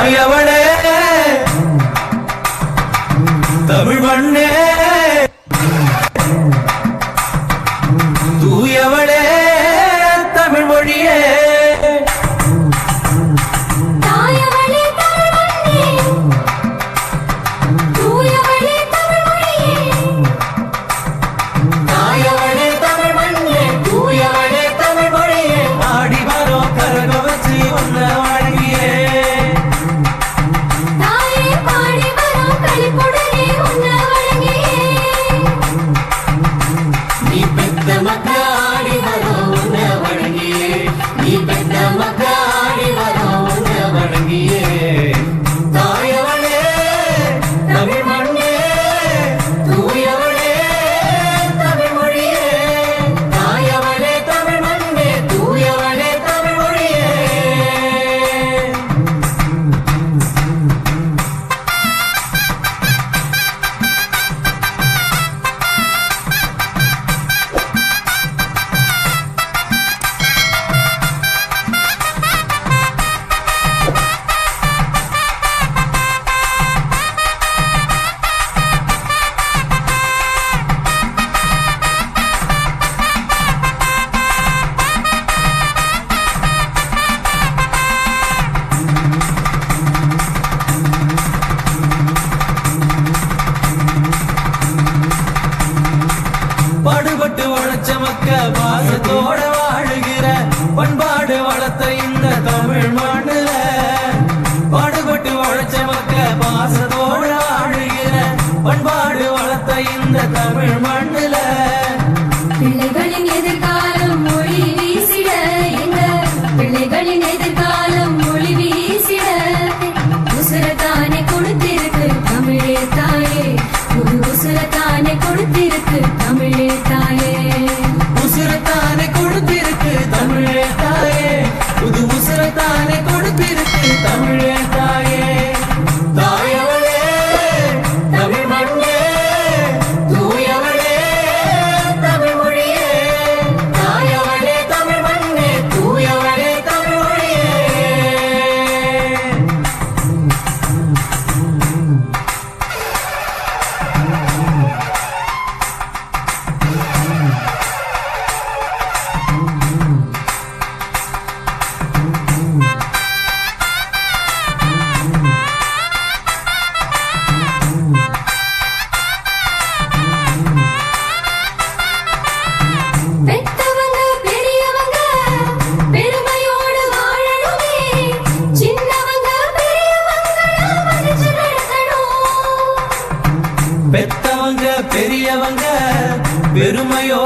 தாயவளே தமிழ் மண்ணே தூயவளே தமிழ் மொழியே பாடுபட்டு உழைச்ச மக்க பாசத்தோட வாழுகிற பண்பாடு வளர்த்த இந்த தமிழ் மண்ணுல பாடுபட்டு உழைச்ச மக்க பாசத்தோட வாழுகிற பண்பாடு வளர்த்த இந்த தமிழ் மண்ணுல பிள்ளைகளின் எதிர்காலம் மொழி வீசிட எங்க பிள்ளைகளின் எதிர்காலம் மொழி வீசிட உசுரத்தானே கொடுத்திருக்கு தமிழே தாயே புது உசுரத்தானே கொடுத்திருக்கு தமிழே தாயே உசுரத்தானே கொடுத்திருக்கு தமிழே தாயே புது உசுரத்தானே கொடுத்திருக்கு தமிழே தாயே தாயவளே தமிழ் மண்ணே தூயவளே தமிழ் மொழியே தாயவளே தமிழ் மண்ணே தூயவளே தமிழ் மொழியே பெத்தவங்க பெரியவங்க பெருமையோடு வாழணுமே சின்னவங்க பெரியவங்கள மதிச்சு நடக்கணும் பெத்தவங்க பெரியவங்க பெருமையோ